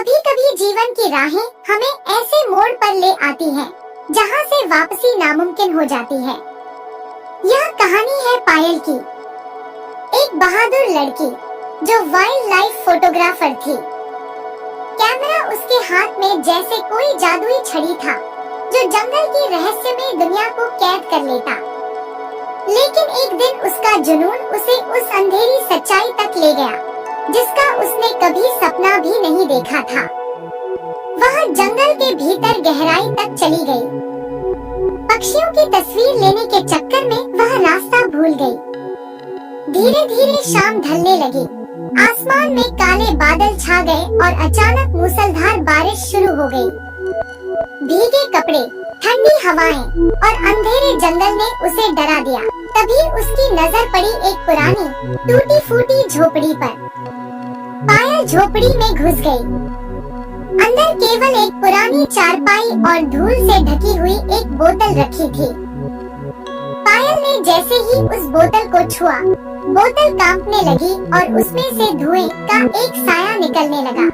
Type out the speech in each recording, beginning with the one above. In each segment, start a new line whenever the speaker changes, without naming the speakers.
कभी कभी जीवन की राहें हमें ऐसे मोड़ पर ले आती हैं, जहां से वापसी नामुमकिन हो जाती है। यह कहानी है पायल की, एक बहादुर लड़की जो वाइल्ड लाइफ फोटोग्राफर थी। कैमरा उसके हाथ में जैसे कोई जादुई छड़ी था, जो जंगल की रहस्यमय दुनिया को कैद कर लेता। लेकिन एक दिन उसका जुनून उसे उस अंधेरी सच्चाई तक ले गया, जिसका उसने कभी सपना भी नहीं देखा था। वह जंगल के भीतर गहराई तक चली गई। पक्षियों की तस्वीर लेने के चक्कर में वह रास्ता भूल गई। धीरे धीरे शाम ढलने लगी। आसमान में काले बादल छा गए और अचानक मूसलधार बारिश शुरू हो गई। भीगे कपड़े, ठंडी हवाएं और अंधेरे जंगल ने उसे डरा दिया। तभी उसकी नजर पड़ी एक पुरानी टूटी फूटी झोपड़ी पर। पायल झोपड़ी में घुस गई। अंदर केवल एक पुरानी चारपाई और धूल से ढकी हुई एक बोतल रखी थी। पायल ने जैसे ही उस बोतल को छुआ, बोतल कांपने लगी और उसमें से धुएं का एक साया निकलने लगा।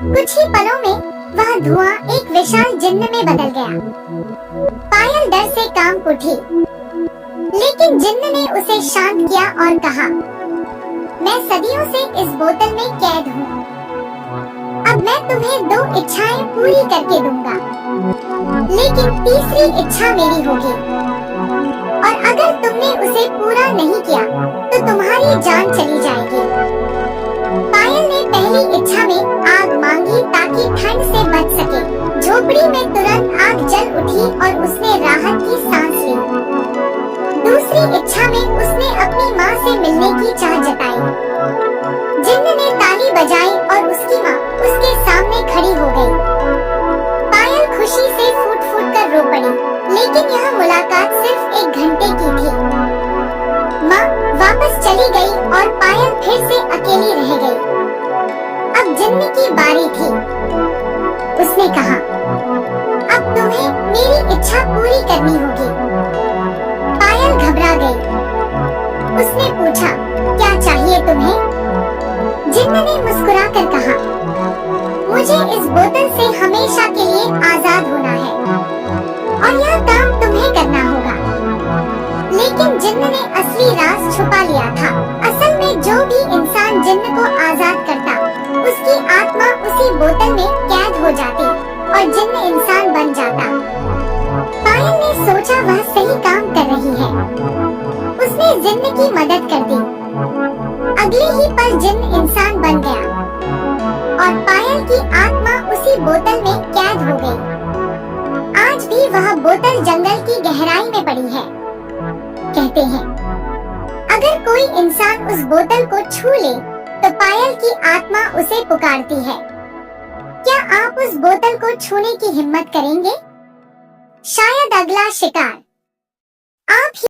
कुछ ही पलों में वह धुआं एक विशाल जिन्न में बदल गया। पायल डर से कांप उठी, लेकिन जिन्न ने उसे शांत किया और कहा, मैं सदियों से इस बोतल में कैद हूँ। अब मैं तुम्हें 2 इच्छाएं पूरी करके दूंगा, लेकिन तीसरी इच्छा मेरी होगी, और अगर तुमने उसे पूरा नहीं किया तो तुम्हारी जान चली जाएगी। पायल ने पहली इच्छा में आग मांगी ताकि ठंड से बच सके। झोपड़ी में तुरंत आग जल उठी और उसने राहत की सांस ली। दूसरी इच्छा में उसने अपनी माँ से मिलने की चाह जताई। जिन्न ने ताली बजाई और उसकी माँ उसके सामने खड़ी हो गई। पायल खुशी से फूट फूट कर रो पड़ी, लेकिन यह मुलाकात सिर्फ 1 घंटे की थी। माँ वापस चली गई और पायल फिर से अकेली रह गई। अब जिन्न की बारी थी। उसने कहा, अब तुम्हें मेरी इच्छा पूरी करनी होगी। पायल घबरा गई। उसने पूछा, क्या चाहिए तुम्हें? जिन्न ने मुस्कुराकर कहा, मुझे इस बोतल से हमेशा के लिए आजाद होना है, और यह काम तुम्हें करना होगा। लेकिन जिन्न ने असली राज छुपा लिया था। असल में जो भी इंसान जिन्न को आजाद करता, उसकी आत्मा उसी बोतल में कैद हो जाती और जिन्न इंसान बन जाता। पायल ने सोचा वह सही काम कर रही है। उसने जिन्न की मदद कर दी। अगले ही पल जिन्न इंसान बन गया और पायल की आत्मा उसी बोतल में कैद हो गई। आज भी वह बोतल जंगल की गहराई में पड़ी है। कहते हैं, अगर कोई इंसान उस बोतल को छू ले तो पायल की आत्मा उसे पुकारती है। क्या आप उस बोतल को छूने की हिम्मत करेंगे? शायद अगला शिकार आप ही